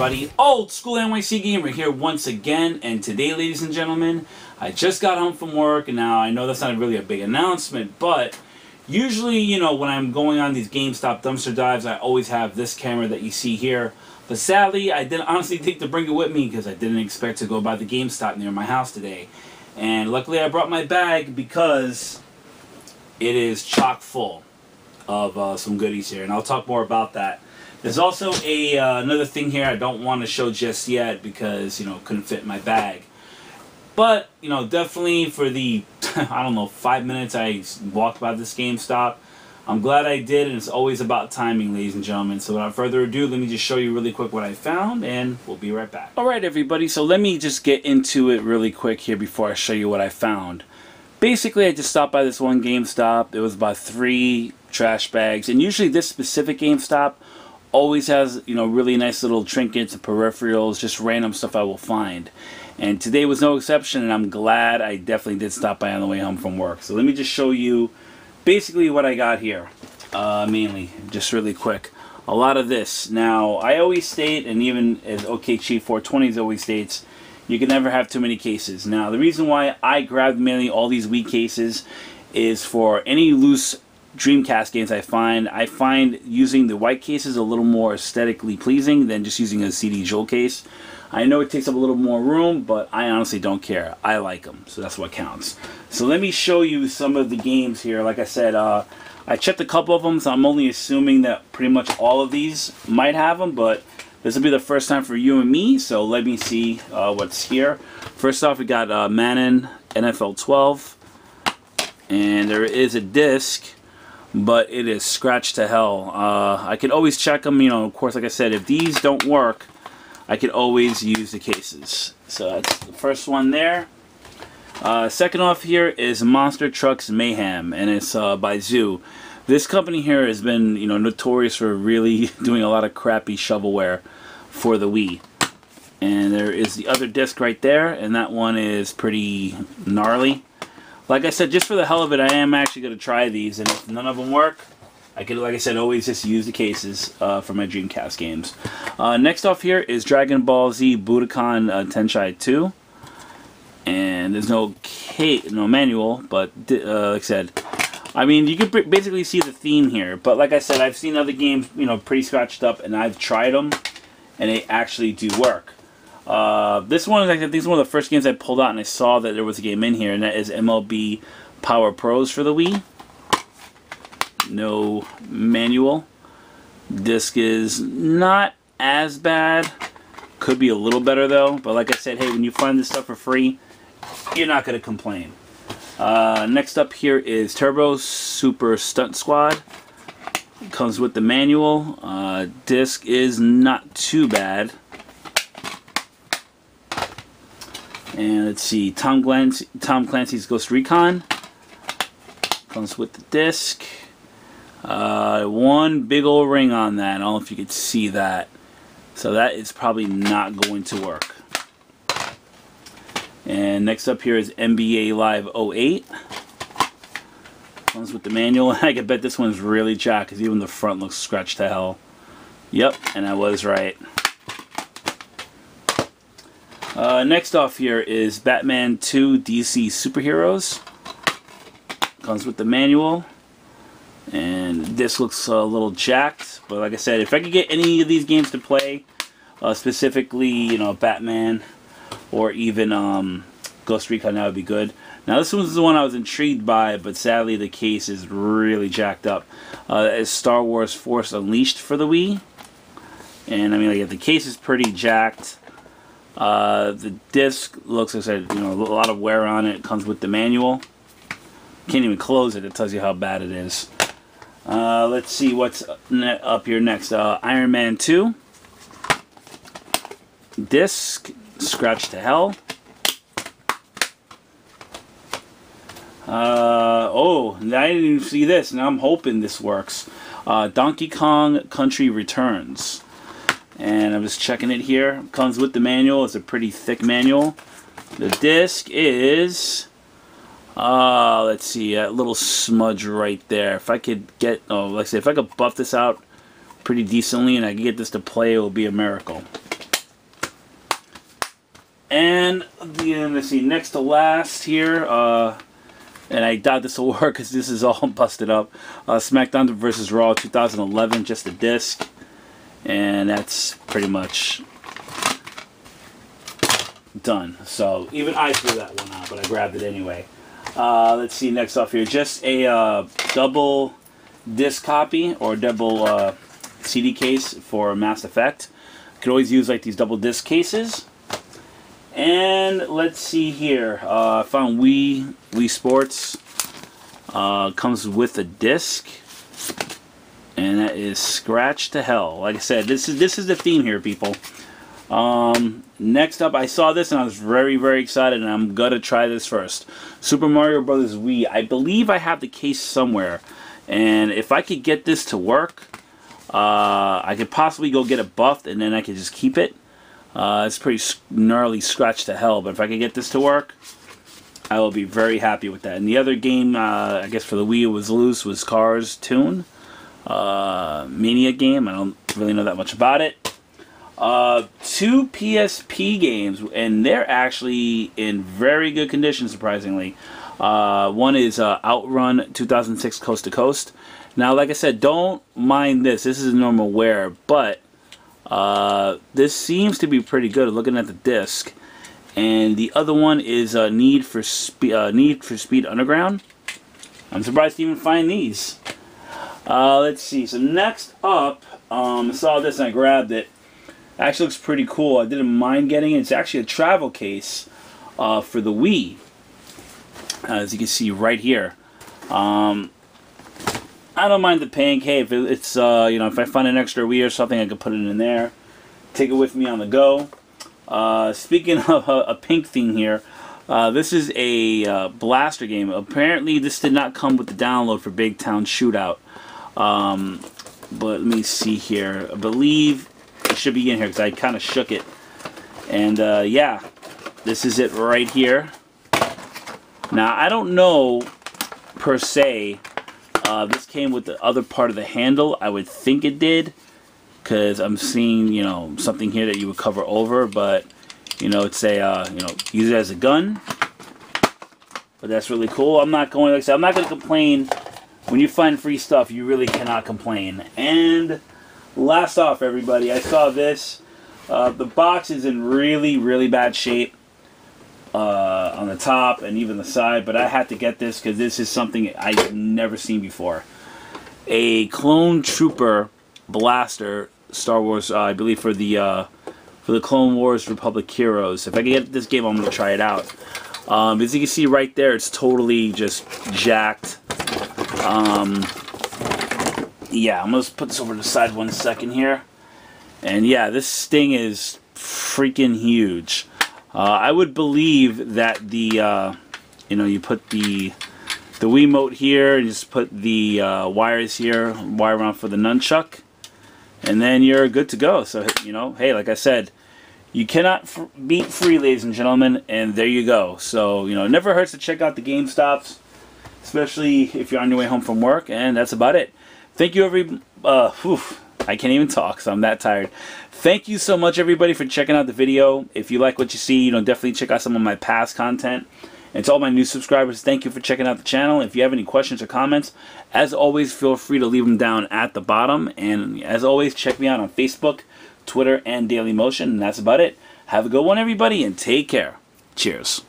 everybody, OldSchoolNYCGamer here once again, and today, ladies and gentlemen, I just got home from work, and now I know that's not really a big announcement, but usually, you know, when I'm going on these GameStop dumpster dives, I always have this camera that you see here, but sadly, I didn't honestly think to bring it with me because I didn't expect to go by the GameStop near my house today, and luckily I brought my bag because it is chock full of some goodies here, and I'll talk more about that. There's also another thing here I don't want to show just yet because, you know, it couldn't fit in my bag. But, you know, definitely for the, I don't know, 5 minutes I walked by this GameStop, I'm glad I did, and it's always about timing, ladies and gentlemen. So without further ado, let me just show you really quick what I found, and we'll be right back. Alright, everybody, so let me just get into it really quick here before I show you what I found. Basically, I just stopped by this one GameStop. It was about 3 trash bags, and usually this specific GameStop always has, you know, really nice little trinkets and peripherals, just random stuff I will find. And today was no exception, and I'm glad I definitely did stop by on the way home from work. So let me just show you basically what I got here, mainly, just really quick. A lot of this. Now, I always state, and even as OKC420s always states, you can never have too many cases. Now, the reason why I grabbed mainly all these Wii cases is for any loose Dreamcast games I find using the white cases a little more aesthetically pleasing than just using a CD jewel case. I know it takes up a little more room, but I honestly don't care. I like them, so that's what counts. So let me show you some of the games here. Like I said, I checked a couple of them, so I'm only assuming that pretty much all of these might have them, but this will be the first time for you and me, so let me see what's here. First off, we got Madden NFL 12, and there is a disc, but it is scratched to hell. I could always check them, you know, of course, like I said, if these don't work, I could always use the cases. So that's the first one there. Second off here is Monster Trucks Mayhem, and it's by Zoo. This company here has been, you know, notorious for really doing a lot of crappy shovelware for the Wii. And there is the other disc right there, and that one is pretty gnarly. Like I said, just for the hell of it, I am actually going to try these, and if none of them work, I could, like I said, always just use the cases for my Dreamcast games. Next off here is Dragon Ball Z Budokan Tenkaichi 2, and there's no manual, but like I said, I mean, you can basically see the theme here. But like I said, I've seen other games, you know, pretty scratched up, and I've tried them, and they actually do work. This one, I think, is one of the first games I pulled out, and I saw that there was a game in here, and that is MLB Power Pros for the Wii. No manual. Disc is not as bad. Could be a little better though. But like I said, hey, when you find this stuff for free, you're not going to complain. Next up here is Turbo Super Stunt Squad. It comes with the manual. Disc is not too bad. And let's see, Tom Clancy's Ghost Recon. Comes with the disc. One big old ring on that. I don't know if you could see that. So that is probably not going to work. And next up here is NBA Live 08. Comes with the manual. I can bet this one's really jacked because even the front looks scratched to hell. Yep, and I was right. Next off here is Batman 2 DC Superheroes. Comes with the manual. And this looks a little jacked, but like I said, if I could get any of these games to play, specifically, you know, Batman or even Ghost Recon, that would be good. Now this was the one I was intrigued by, but sadly the case is really jacked up. It's Star Wars Force Unleashed for the Wii, and I mean, like, the case is pretty jacked. The disc looks, like I said, you know, a lot of wear on it. It comes with the manual. Can't even close it. It tells you how bad it is. Let's see what's up here next. Iron Man 2. Disc, scratched to hell. Oh, I didn't even see this. Now I'm hoping this works. Donkey Kong Country Returns. And I'm just checking it here. Comes with the manual. It's a pretty thick manual. The disc is... let's see, a little smudge right there. If I could get, like I said, if I could buff this out pretty decently and I could get this to play, it will be a miracle. And let's see, next to last here, and I doubt this will work because this is all busted up. SmackDown vs. Raw 2011, just a disc. And that's pretty much done. So even I threw that one out, but I grabbed it anyway. Let's see, next off here, just a double disc copy or double CD case for Mass Effect. You could always use like these double disc cases. And let's see here, I found Wii Sports. Comes with a disc, and that is scratched to hell. Like I said, this is the theme here, people. Next up, I saw this and I was very, very excited, and I'm gonna try this first. Super Mario Bros. Wii. I believe I have the case somewhere, and if I could get this to work, I could possibly go get it buffed, and then I could just keep it. It's pretty gnarly, scratched to hell, but if I could get this to work, I will be very happy with that. And the other game, I guess for the Wii it was loose, was Cars Toon. Mania game, I don't really know that much about it. 2 PSP games, and they're actually in very good condition, surprisingly. One is Outrun 2006 Coast to Coast. Now, like I said, don't mind this. This is normal wear, but this seems to be pretty good looking at the disc. And the other one is Need for Speed Underground. I'm surprised to even find these. Let's see. So next up, I saw this and I grabbed it. Actually looks pretty cool. I didn't mind getting it. It's actually a travel case for the Wii. As you can see right here. I don't mind the pink. Hey, if it's you know, if I find an extra Wii or something, I could put it in there. Take it with me on the go. Speaking of a pink thing here, this is a blaster game. Apparently, this did not come with the download for Big Town Shootout. But let me see here. I believe it should be in here because I kind of shook it. And yeah, this is it right here. Now, I don't know per se. This came with the other part of the handle. I would think it did, because I'm seeing, you know, something here that you would cover over, but you know, it's a you know, use it as a gun. But that's really cool. I'm not going, like I said, I'm not going to complain. When you find free stuff, you really cannot complain. And last off, everybody, I saw this. The box is in really, really bad shape on the top and even the side, but I had to get this because this is something I've never seen before. A Clone Trooper blaster, Star Wars, I believe for the Clone Wars Republic Heroes. If I can get this game, I'm going to try it out. As you can see right there, it's totally just jacked. Yeah, I'm going to put this over to the side 1 second here. And yeah, this thing is freaking huge. I would believe that the, you know, you put the Wiimote here, and just put the wires here, wire around for the nunchuck, and then you're good to go. So, you know, hey, like I said, you cannot beat free, ladies and gentlemen, and there you go. So, you know, it never hurts to check out the Gamestops, especially if you're on your way home from work, and that's about it. Thank you, I can't even talk, so I'm that tired. Thank you so much, everybody, for checking out the video. If you like what you see, you know, definitely check out some of my past content. And to all my new subscribers, thank you for checking out the channel. If you have any questions or comments, as always, feel free to leave them down at the bottom. And as always, check me out on Facebook, Twitter, and DailyMotion. And that's about it. Have a good one, everybody, and take care. Cheers.